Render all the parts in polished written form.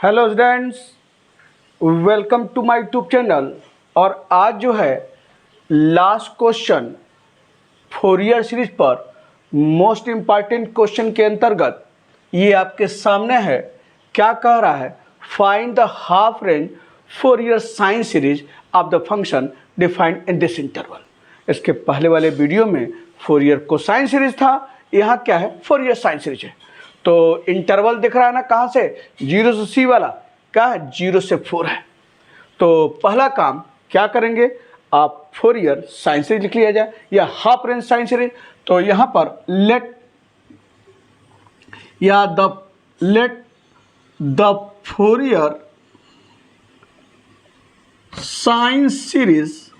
Hello students, welcome to my YouTube channel. और आज जो है लास्ट क्वेश्चन फोरियर सीरीज पर मोस्ट इम्पॉर्टेंट क्वेश्चन के अंतर्गत ये आपके सामने है। क्या कह रहा है? Find the half range Fourier sine series of the function defined in this interval. इसके पहले वाले वीडियो में फोरियर कोसाइन सीरीज था, यहाँ क्या है? फोरियर साइन सीरीज है। तो इंटरवल दिख रहा है ना, कहाँ से? 0 से C वाला क्या है? 0 से 4 है। तो पहला काम क्या करेंगे, आप फोरियर साइन सीरीज लिख लिया जाए या हाफ रेंज साइन सीरीज। तो यहाँ पर let the Fourier sine series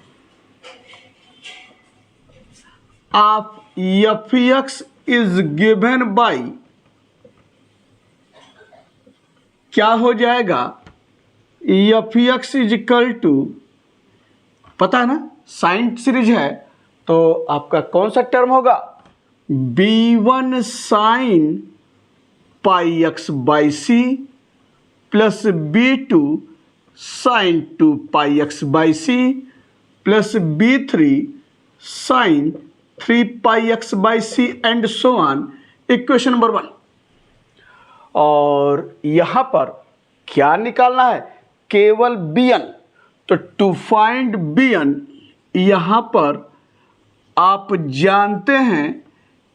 of f(x) is given by, क्या हो जाएगा? f(x) इज इक्वल टू, पता है ना साइन सीरीज है तो आपका कौन सा टर्म होगा? b1 sine pi x by c plus b2 sine 2 pi x by c plus b3 sine 3 pi x by c and so on. Equation number 1। और यहाँ पर क्या निकालना है? केवल bn। तो टू फाइंड bn, यहाँ पर आप जानते हैं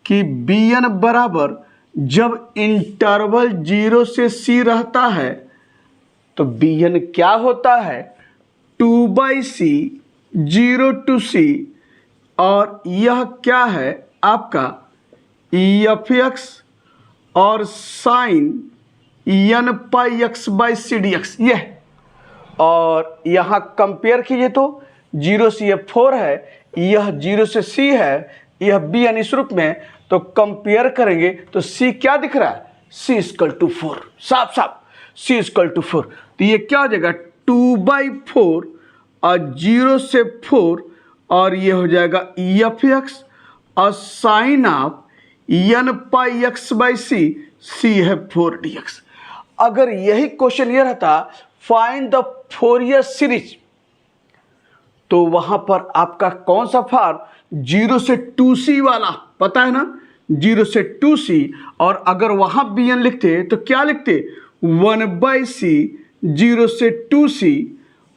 कि bn बराबर, जब इंटरवल 0 से c रहता है तो bn क्या होता है? 2/c 0 to c। और यह क्या है आपका? f(x) और sine n pi x by c d x ये। और यहाँ कंपेयर कीजिए तो 0 से यह 4 है, यह 0 से c है, यह bn इस रूप में। तो कंपेयर करेंगे तो c क्या दिख रहा है? c इक्वल टू 4, साफ साफ c इक्वल टू 4। तो ये क्या हो जाएगा? 2/4 और 0 से 4, और ये हो जाएगा f(x) और sine of n pi x by c है 4dx। अगर यही क्वेश्चन ये रहता फाइंड द फोरियर सीरीज, तो वहां पर आपका कौन सा फॉर्म? 0 से 2c वाला, पता है ना, 0 से 2c। और अगर वहां bn लिखते तो क्या लिखते? 1/c 0 से 2c।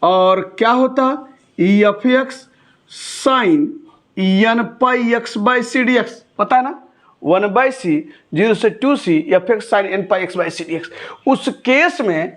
और क्या होता? f(x) sine n pi x by c d x, पता है ना, 1/c 0 से 2c f(x) sine n pi x by c d x. उस केस में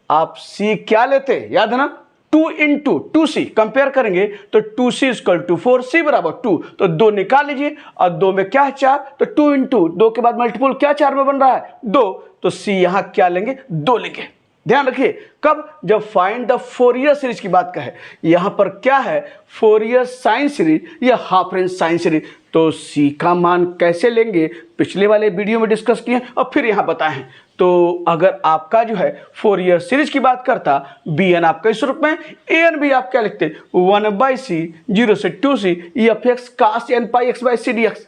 आप c क्या लेते? याद है ना, 2 into 2c। कंपेयर करेंगे तो 2c इक्वल टू 4, c बराबर 2। तो 2 निकाल लीजिए, और 2 में क्या है? 4। तो 2 into 2 के बाद मल्टीपल क्या 4 में बन रहा है? 2। तो c यहां क्या लेंगे? 2 लेंगे। ध्यान रखिए, कब? जब फाइंड द फोरियर सीरीज की बात कहे। यहां पर क्या है? फोरियर साइन सीरीज या हाफ रेंज साइन सीरीज। तो c का मान कैसे लेंगे, पिछले वाले वीडियो में डिस्कस किए और फिर यहां बताएं। तो अगर आपका जो है फोरियर सीरीज की बात करता, bn आपका इस रूप में, an भी आप क्या लिखते? 1/c 0 से 2c f(x) cos n pi x by c d x,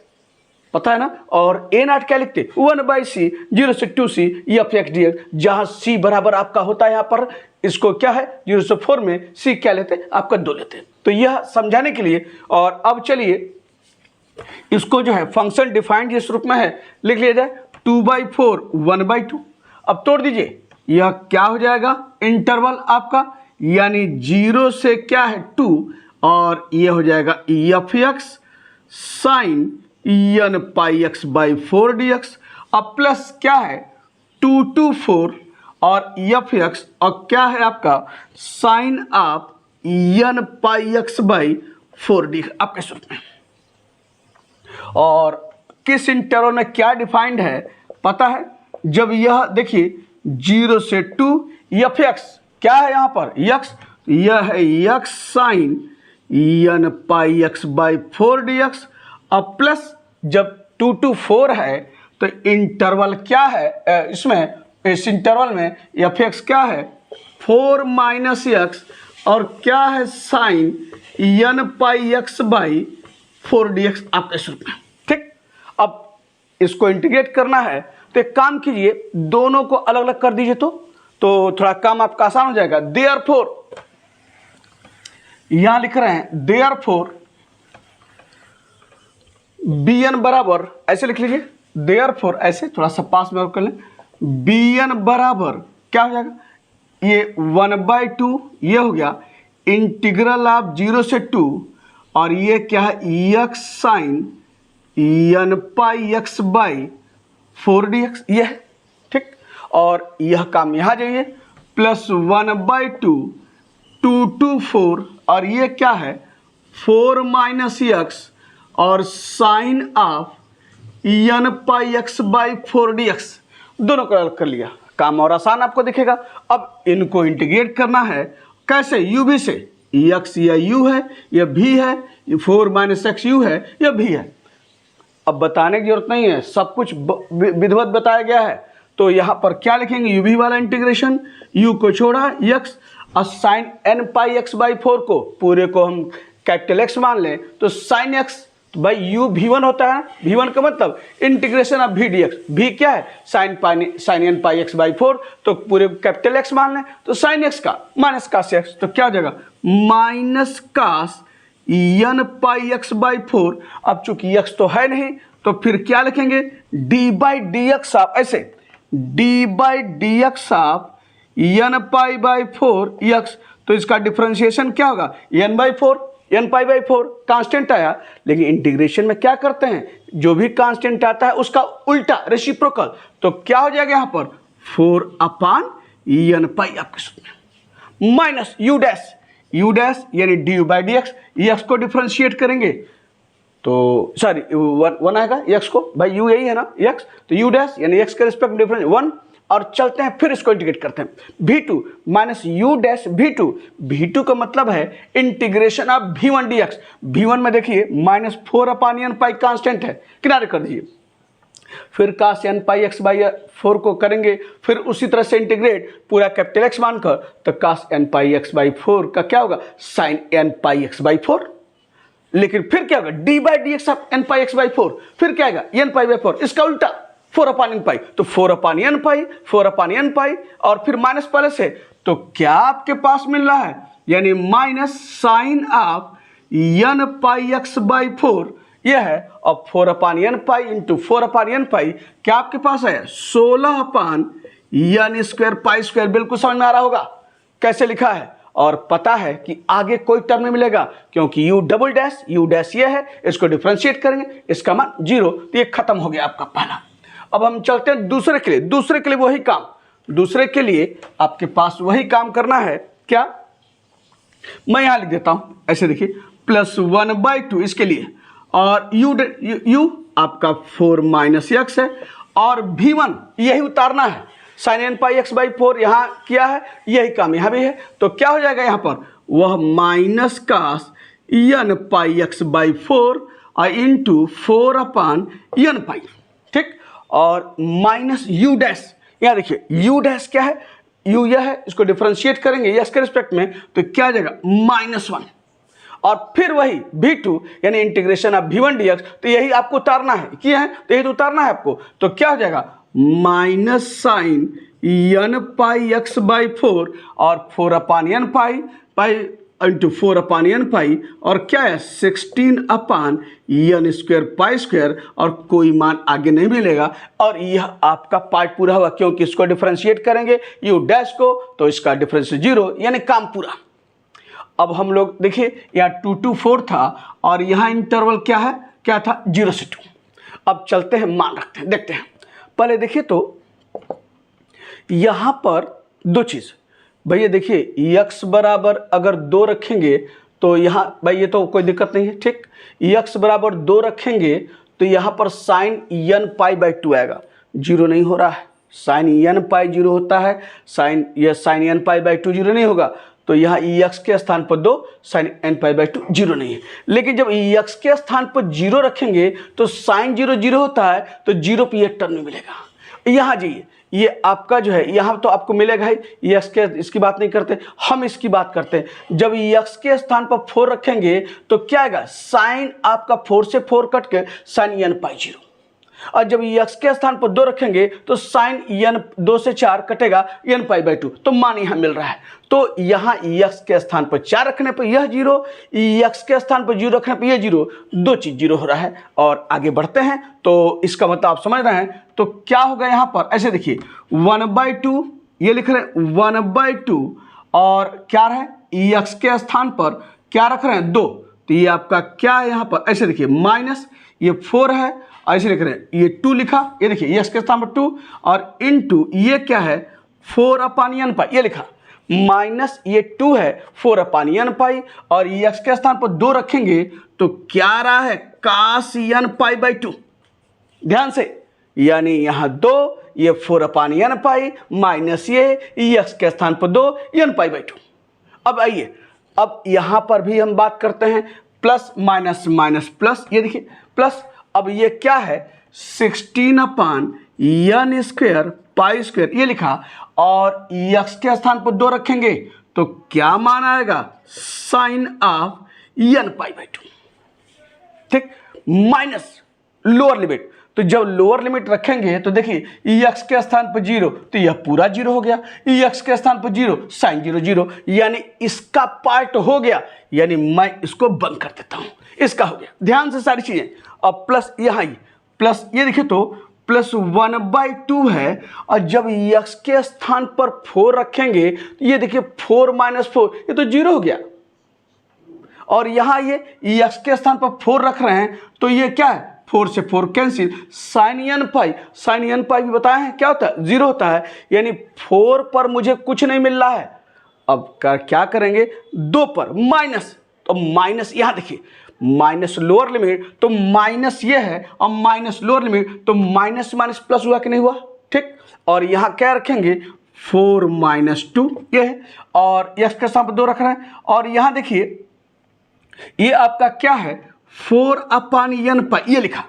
पता है ना। और a0 क्या लिखते? 1/c 0 से 2c f(x) dx, जहां c बराबर आपका होता है, यहां पर इसको क्या है? 0 से 4 में c क्या लेते? आपका 2 लेते। तो यह समझाने के लिए। और अब चलिए इसको जो है फंक्शन डिफाइंड जिस रूप में है लिख लिया जाए। 2/4 1/2। अब तोड़ दीजिए, यह क्या हो जाएगा? इंटरवल आपका, यानी 0 से क्या है? 2, और यह हो जाएगा f(x) sine n pi x by 4dx। अब प्लस क्या है? 2 to 4 और f(x) और क्या है आपका? Sine of n pi x by 4dx आपके सूत्र में। और किस इंटरवल में क्या डिफाइंड है पता है? जब यह देखिए 0 से 2 f(x) क्या है यहाँ पर? x, यह है x sine n pi x by 4dx। अब प्लस जब 2 to 4 है तो इंटरवल क्या है? इसमें इस इंटरवल में f(x) क्या है? 4 माइनस x, और क्या है? Sine n pi x by 4dx आपके सूत्र में। ठीक, अब इसको इंटीग्रेट करना है तो एक काम कीजिए, दोनों को अलग अलग कर दीजिए। तो तो थोड़ा काम आपका आसान हो जाएगा। देयरफॉर यहां लिख रहे हैं देयरफॉर bn बराबर, ऐसे लिख लीजिए देयरफॉर, ऐसे थोड़ा सा पास में कर लें, bn बराबर क्या हो जाएगा, ये 1/2 ये हो गया इंटीग्रल ऑफ 0 से 2, और ये क्या है x sine n pi x by 4dx ये है, ठीक। और यह काम यहाँ जाइए प्लस 1/2 2 to 4, और ये क्या है 4 माइनस x और sine of n pi x by 4dx, दोनों को अलग कर लिया, काम और आसान आपको दिखेगा। अब इनको इंटीग्रेट करना है कैसे, u v से, x या u है या v है, 4 माइनस x u है या v है। अब बताने की जरूरत नहीं है, सब कुछ विधिवत बताया गया है। तो यहाँ पर क्या लिखेंगे, u v वाला इंटीग्रेशन, u को छोड़ा x और sine n pi x by 4 को पूरे को हम कैपिटल X मान लें तो sine x by u v1 होता है। v1 का मतलब integration of v dx, v क्या है sine n pi x by 4, तो पूरे कैपिटल X मान लें तो साइन x का माइनस कास x, तो क्या हो जाएगा minus cos n pi x by 4। अब चूंकि x तो है नहीं तो फिर क्या लिखेंगे d by d x of, ऐसे d by d x of n pi by 4 x, तो इसका डिफरेंशिएशन क्या होगा n by 4, n pi by 4 constant आया। लेकिन इंटीग्रेशन में क्या करते हैं, जो भी कांस्टेंट आता है उसका उल्टा रेसिप्रोकल, तो क्या हो जाएगा यहाँ पर 4/n पाई आपके सूत्र माइनस u डैश यानी du by d x, x को डिफरेंशिएट करेंगे तो सॉरी 1 आएगा, x को भाई u यही है ना x, तो u डैश यानी x के रिस्पेक्ट डिफरेंस 1, और चलते हैं फिर इसको इंटीग्रेट करते हैं v2 minus u dash v2 का मतलब है integration of v1 dx। v1 में देखिए माइनस 4/n पाई कांस्टेंट है, किनारे कर दीजिए, फिर कास n पाई x बाई 4 को करेंगे, फिर उसी तरह से इंटीग्रेट पूरा कैपिटल X मानकर, तो cos n pi x by 4 का क्या होगा sine n pi x by 4। लेकिन फिर क्या होगा d by d x of n pi x by 4, फिर क्या आएगा n पाई बाई 4, इसका उल्टा 4/n पाई, तो 4/n पाई और फिर माइनस पहले से, तो क्या आपके पास मिल रहा है यानी minus sine of n pi x by 4 यह है, और 4/n पाई इंटू 4/n पाई क्या आपके पास है 16/n स्क्वायर पाई स्क्वायर। बिल्कुल समझ में आ रहा होगा कैसे लिखा है, और पता है कि आगे कोई टर्म नहीं मिलेगा क्योंकि u double dash u dash ये है, इसको डिफरेंशिएट करेंगे, इसका मान 0, तो ये खत्म हो गया आपका पहला। अब हम चलते हैं दूसरे के लिए वही काम, दूसरे के लिए आपके पास वही काम करना है। क्या, मैं यहां लिख देता हूं, ऐसे देखिए प्लस 1/2 इसके लिए, और u आपका 4 माइनस x है, और v1 यही उतारना है, sine n pi x by 4 यहाँ किया है, यही काम यहाँ भी है, तो क्या हो जाएगा यहाँ पर वह minus cos n pi x by 4 और इंटू 4/n पाई, ठीक, और माइनस u डैश, यहाँ देखिए u डैश क्या है, u यह है, इसको डिफरेंशिएट करेंगे x के रिस्पेक्ट में, तो क्या आ जाएगा -1, और फिर वही v2 यानी इंटीग्रेशन ऑफ v1 dx, तो यही आपको उतारना है, किया है तो यही तो उतारना है आपको, तो क्या हो जाएगा minus sine n pi x by 4 और 4/n पाई इंटू 4/n पाई, और क्या है 16/n स्क्वायर पाई स्क्वायर, और कोई मान आगे नहीं मिलेगा, और यह आपका पार्ट पूरा हुआ क्योंकि इसको डिफरेंशिएट करेंगे u डैश को, तो इसका डिफरेंस 0 यानी काम पूरा। अब हम लोग देखिए यहाँ 2 to 4 था, और यहाँ इंटरवल क्या था 0 से 2। अब चलते हैं मान रखते हैं, देखते हैं। पहले देखिए तो यहाँ पर दो चीज़, भैया देखिए x बराबर अगर 2 रखेंगे तो यहाँ भाई ये तो कोई दिक्कत नहीं है, ठीक, x बराबर 2 रखेंगे तो यहाँ पर साइन n पाई बाई 2 आएगा, 0 नहीं हो रहा है, साइन n पाई 0 होता है, साइन n पाई बाई 2 0 नहीं होगा, तो यहाँ x के स्थान पर 2 साइन n पाई बाई 2 0 नहीं है। लेकिन जब x के स्थान पर 0 रखेंगे तो साइन 0 0 होता है, तो 0 पे ये टर्म नहीं मिलेगा। यहाँ जाइए, ये आपका जो है यहाँ तो आपको मिलेगा ही, x के इसकी बात नहीं करते, हम इसकी बात करते हैं। जब x के स्थान पर 4 रखेंगे तो क्या आएगा, साइन आपका 4 से 4 कट के साइन n पाई 0, और जब यक्स के स्थान पर 2 रखेंगे तो साइन n 2 से 4 कटेगा n पाई बाई 2, तो मान यहाँ मिल रहा है। तो यहाँ यक्स के स्थान पर 4 रखने पर यह 0, यक्स के स्थान पर 0 रखने पर यह 0, दो चीज 0 हो रहा है। और आगे बढ़ते हैं तो इसका मतलब आप समझ रहे हैं। तो क्या होगा यहाँ पर, ऐसे देखिए 1/2 ये लिख रहे हैं 1/2 और क्या है यक्स के स्थान पर क्या रख रहे हैं 2, तो ये आपका क्या है यहाँ पर, ऐसे देखिए माइनस ये 4 है, ऐसे लिख रहे हैं ये 2 लिखा, ये देखिए यक्स के स्थान पर 2 और इनटू ये क्या है 4/n पाई, ये लिखा माइनस ये 2 है 4/n पाई और यक्स के स्थान पर 2 रखेंगे तो क्या आ रहा है cos n पाई बाई 2। ध्यान से, यानी यहाँ 2 ये 4/n पाई माइनस ये यक्स के स्थान पर 2 n पाई बाई 2। अब आइए, अब यहां पर भी हम बात करते हैं प्लस माइनस माइनस प्लस, ये देखिए प्लस, अब ये क्या है 16/n स्क्वायर पाई स्क्वायर ये लिखा और यक्स के स्थान पर 2 रखेंगे तो क्या मान आएगा sine of n pi by 2। ठीक, माइनस लोअर लिमिट, तो जब लोअर लिमिट रखेंगे तो देखिए यक्स के स्थान पर 0 तो यह पूरा 0 हो गया, यक्स के स्थान पर 0 साइन 0 0, यानी इसका पार्ट हो गया, यानी मैं इसको बंद कर देता हूं, इसका हो गया। ध्यान से सारी चीजें। अब प्लस यहाँ प्लस ये देखिए तो प्लस 1/2 है और जब यक्स के स्थान पर 4 रखेंगे तो ये देखिए 4 माइनस 4 ये तो 0 हो गया और यहाँ ये यक्स के स्थान पर 4 रख रहे हैं तो ये क्या है 4 से 4 कैंसिल, साइन n पाई भी बताए हैं क्या होता है 0 होता है, यानी 4 पर मुझे कुछ नहीं मिल रहा है। अब क्या करेंगे 2 पर माइनस, तो माइनस यहाँ देखिए माइनस लोअर लिमिट तो माइनस ये है और माइनस लोअर लिमिट तो माइनस माइनस प्लस हुआ कि नहीं हुआ। ठीक, और यहाँ क्या रखेंगे 4 माइनस 2 ये है और यक्स के स्थान पर 2 रख रहे हैं और यहाँ देखिए ये आपका क्या है 4/n पाई ये लिखा,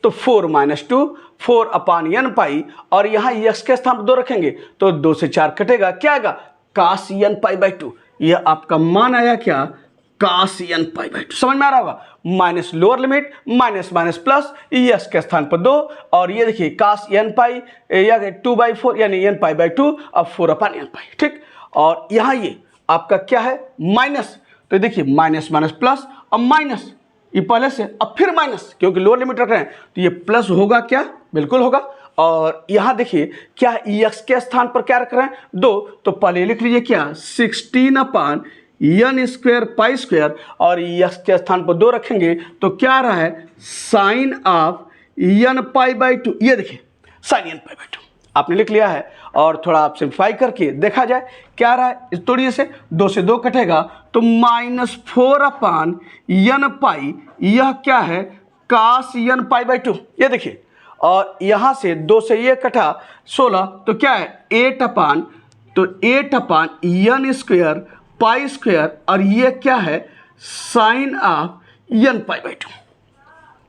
तो 4 माइनस 2 4/n पाई और यहाँ यक्स के स्थान पर 2 रखेंगे तो 2 से 4 कटेगा, क्या आएगा cos n पाई बाई 2। यह आपका मान आया क्या cos n पाई बाई 2। समझ में आ रहा होगा, minus lower limit minus minus plus x के स्थान पर 2 और ये देखिए cos n पाई या 2/4 यानी n पाई बाई 2 अब 4/n पाई। ठीक, और यहाँ ये आपका क्या है माइनस, तो देखिए माइनस माइनस प्लस अब माइनस ये पहले से अब फिर माइनस, क्योंकि लोअर लिमिट रख रहे हैं तो ये प्लस होगा क्या, बिल्कुल होगा। और यहाँ देखिए क्या यक्स के स्थान पर क्या रख रहे हैं 2, तो पहले लिख लीजिए क्या 16/n स्क्वायर पाई स्क्वायर और यक्स के स्थान पर 2 रखेंगे तो क्या आ रहा है sine of n pi by 2। ये देखिए साइन n पाई बाई 2 आपने लिख लिया है और थोड़ा आप सिंप्लीफाई करके देखा जाए क्या रहा है, इस तोड़िए से 2 से 2 कटेगा तो -4/n पाई, यह क्या है cos n पाई बाई 2। ये देखिए और यहाँ से 2 से ये कटा 16 तो क्या है 8/n स्क्वायर पाई स्क्वायर और ये क्या है sine of n pi by 2।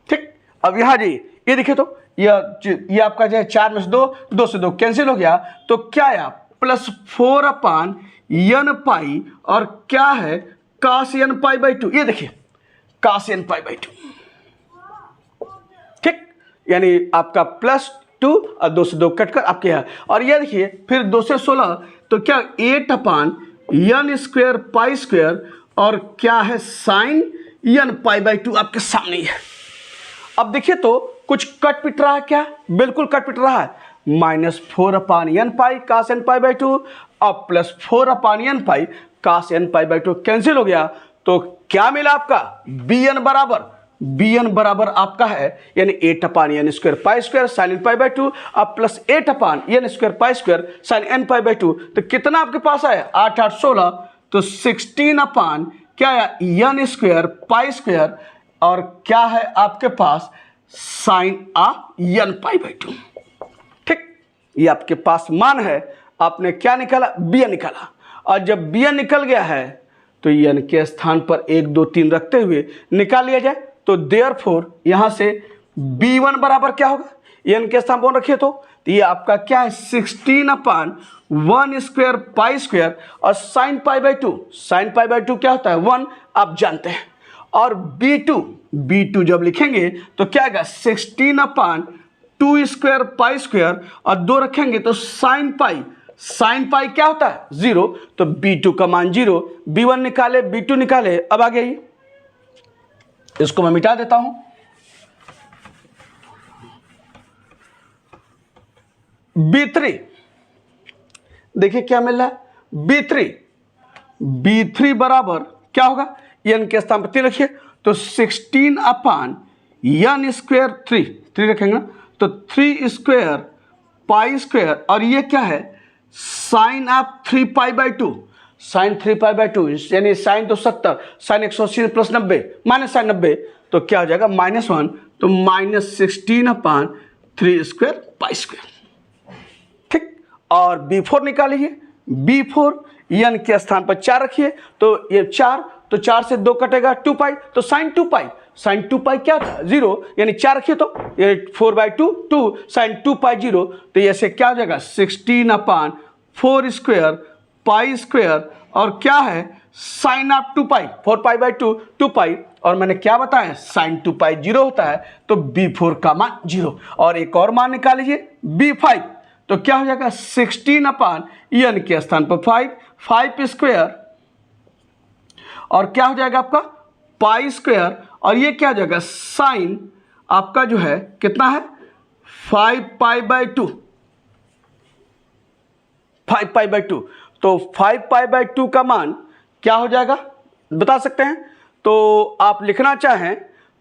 ठीक, अब यहाँ जाइए ये देखिए तो ये आपका जो है 4 में से 2 से 2 कैंसिल हो गया तो क्या आया +4/n पाई और क्या है cos n पाई बाई 2। ये देखिए cos n पाई बाई 2। ठीक, यानी आपका +2 और 2 से 2 कटकर आपके यहाँ और ये देखिए फिर 2 से 16 तो क्या 8/n स्क्वायर पाई स्क्वायर और क्या है साइन n पाई बाई 2 आपके सामने ही है। अब देखिए तो कुछ कट पिट रहा है क्या, बिल्कुल कट पिट रहा है, -4/n pi cos n pi by 2 अब +4/n pi cos n pi by 2 cancel हो गया तो क्या मिला आपका bn बराबर आपका है यानी 8/n square pi square sine n pi by 2 अब +8/n square pi square sine n pi by 2 तो कितना आपके पास आया 8 8 16 तो 16 क्या आया n स्क्वायर पाई स्क्वायर और क्या है आपके पास sine of n pi by 2। ठीक, ये आपके पास मान है, आपने क्या निकाला bn निकाला और जब bn निकल गया है तो n के स्थान पर 1 2 3 रखते हुए निकाल लिया जाए तो देयरफॉर यहां से b1 बराबर क्या होगा n के स्थान पर रखिए तो ये आपका क्या है 16/1 स्क्वायर पाई स्क्वायर और sine pi by 2 sine pi by 2 क्या होता है 1 आप जानते हैं और b2 जब लिखेंगे तो क्या आएगा 16/2 2 स्क्वायर पाई स्क्वायर और 2 रखेंगे तो साइन पाई क्या होता है 0, तो b2 का मान 0, b1 निकाले b2 निकाले। अब आगे आइए, इसको मैं मिटा देता हूं। b3 देखिए क्या मिल रहा है, b3 बराबर क्या होगा, n के स्थान पर 3 रखिए तो 16 अपान n स्क्वायर 3 रखेंगे ना, तो 3 स्क्वायर पाई स्क्वायर और ये क्या है sine of 3 pi by 2, sine 3 pi by 2 यानी साइन तो 70, साइन 180 प्लस 90 माइनस साइन 90, तो क्या हो जाएगा -1, तो -16 अपान 3 स्क्वायर पाई स्क्वायर। ठीक, और b4 निकालिए, b4 n के स्थान पर 4 रखिए तो ये 4, तो 4 से 2 कटेगा 2 पाई, तो साइन 2 पाई क्या था 0, यानी 4 रखिए तो ये 4/2 2 साइन 2 पाई 0, तो ऐसे क्या हो जाएगा 16 अपान 4 स्क्वायर पाई स्क्वायर और क्या है sine of 2 pi 4 pi by 2 2 pi, और मैंने क्या बताया साइन 2 पाई 0 होता है, तो b4 का मान 0। और एक और मान निकाल लीजिए b5, तो क्या हो जाएगा 16 अपान n के स्थान पर 5 स्क्वायर और क्या हो जाएगा आपका पाई स्क्वायर और ये क्या हो जाएगा साइन आपका जो है कितना है 5 पाई बाई 2, 5 पाई बाई 2, तो 5 पाई बाई 2 का मान क्या हो जाएगा बता सकते हैं, तो आप लिखना चाहें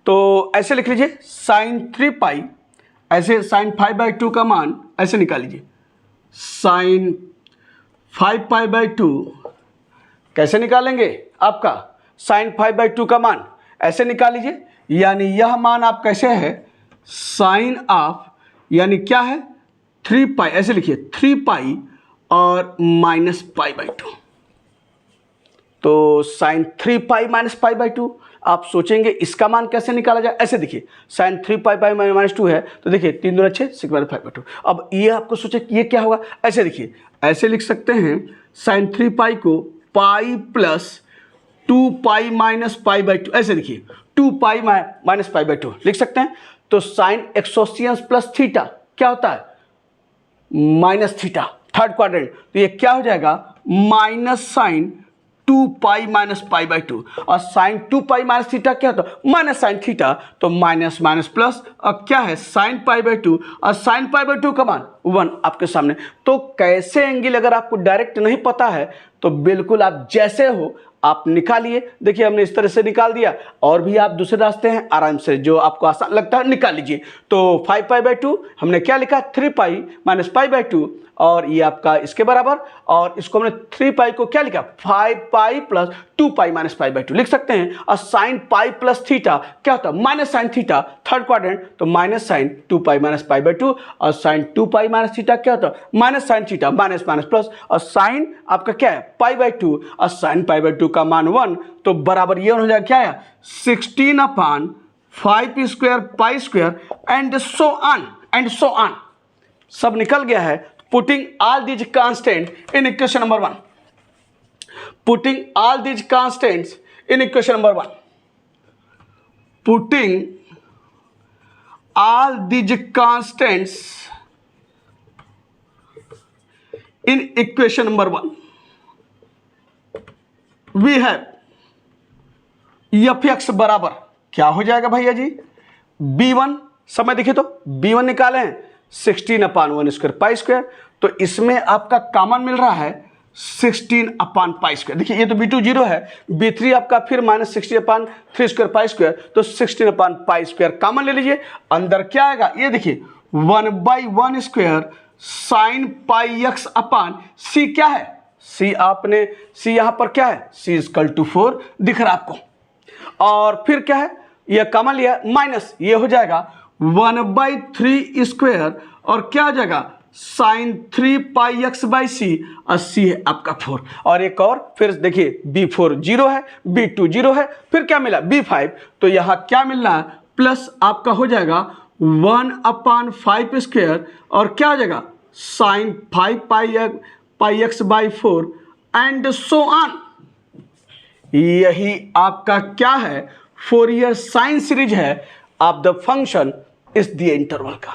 तो ऐसे लिख लीजिए साइन 3 पाई, ऐसे साइन 5 बाई 2 का मान ऐसे निकाल लीजिए, साइन 5 पाई बाई 2 कैसे निकालेंगे आपका साइन 5 बाई 2 का मान ऐसे निकाल लीजिए, यानी यह मान आप कैसे है साइन ऑफ यानी क्या है 3 पाई, ऐसे लिखिए 3 पाई और माइनस पाई बाई 2, तो sine 3 pi minus pi by 2। आप सोचेंगे इसका मान कैसे निकाला जाए, ऐसे देखिए साइन 3 पाई बाई माइनस 2 है तो देखिए 3 दूना 6 6 5 बाई 2। अब ये आपको सोचे कि ये क्या होगा, ऐसे देखिए ऐसे लिख सकते हैं साइन 3 पाई को pi plus 2 pi minus pi by 2, ऐसे देखिए 2 पाई माइनस पाई बाई 2 लिख सकते हैं। तो साइन 180 प्लस थीटा क्या होता है माइनस थीटा थर्ड क्वाड्रेंट, तो ये क्या हो जाएगा minus sine 2 pi minus pi by 2 और साइन 2 पाई माइनस थीटा क्या होता है माइनस साइन थीटा, तो माइनस माइनस प्लस और क्या है साइन पाई बाई 2 और साइन पाई बाई 2 का मान 1 आपके सामने। तो कैसे एंगल अगर आपको डायरेक्ट नहीं पता है तो बिल्कुल आप जैसे हो आप निकालिए, देखिए हमने इस तरह से निकाल दिया, और भी आप दूसरे रास्ते हैं आराम से जो आपको आसान लगता है निकाल लीजिए। तो 5 पाई बाई 2 हमने क्या लिखा 3 पाई माइनस पाई बाई 2 और ये आपका इसके बराबर, और इसको हमने 3 पाई को क्या लिखा 5 pi plus 2 pi minus pi by 2 लिख सकते हैं। और साइन पाई प्लस थीटा क्या होता है minus sine theta third quadrant, तो minus sine 2 pi minus pi by 2 और साइन 2 पाई माइनस थीटा क्या होता है minus sine theta minus minus plus और साइन आपका क्या है पाई बाई 2 और साइन पाई बाई 2 का मान 1, तो बराबर ये हो जाएगा क्या है 16 अपान 5 square pi square and so on सब निकल गया है। Putting all these constants in equation number 1. Putting all these constants in equation number 1. Putting all these constants in equation number 1. We have fx बराबर क्या हो जाएगा भैया जी b1, समय देखिए तो b1 निकाले हैं 16 अपान 1 स्क्वायर पाई स्क्वायर, तो इसमें आपका कॉमन मिल रहा है 16 अपान पाई स्क्वायर। देखिए ये तो b2 0 है, b3 आपका फिर माइनस 60 अपान 3 स्क्वायर पाई स्क्वायर, तो 16 अपान पाई स्क्वायर कॉमन ले लीजिए। अंदर क्या आएगा ये देखिए 1/1 स्क्वायर साइन पाई एक्स अपान सी क्या है सी, आपने सी यहाँ पर क्या है सी इक्वल टू 4 दिख रहा आपको, और फिर क्या है ये कॉमन लिया माइनस ये हो जाएगा 1/3 स्क्वायर और क्या आ जाएगा साइन 3 पाई एक्स बाई सी, और सी है आपका 4, और एक और फिर देखिए b4 0 है b2 0 है, फिर क्या मिला b5, तो यहाँ क्या मिल रहा है प्लस आपका हो जाएगा 1/5 स्क्वायर और क्या आ जाएगा sine 5 pi x by 4 and so on. यही आपका क्या है फोरियर साइन सीरीज है ऑफ द फंक्शन इस दिए इंटरवल का।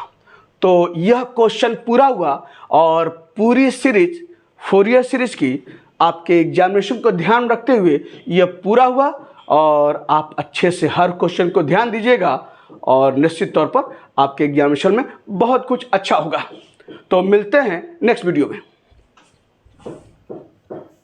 तो यह क्वेश्चन पूरा हुआ और पूरी सीरीज फोरियर सीरीज की आपके एग्जामिनेशन को ध्यान रखते हुए यह पूरा हुआ और आप अच्छे से हर क्वेश्चन को ध्यान दीजिएगा और निश्चित तौर पर आपके एग्जामिनेशन में बहुत कुछ अच्छा होगा। तो मिलते हैं नेक्स्ट वीडियो में।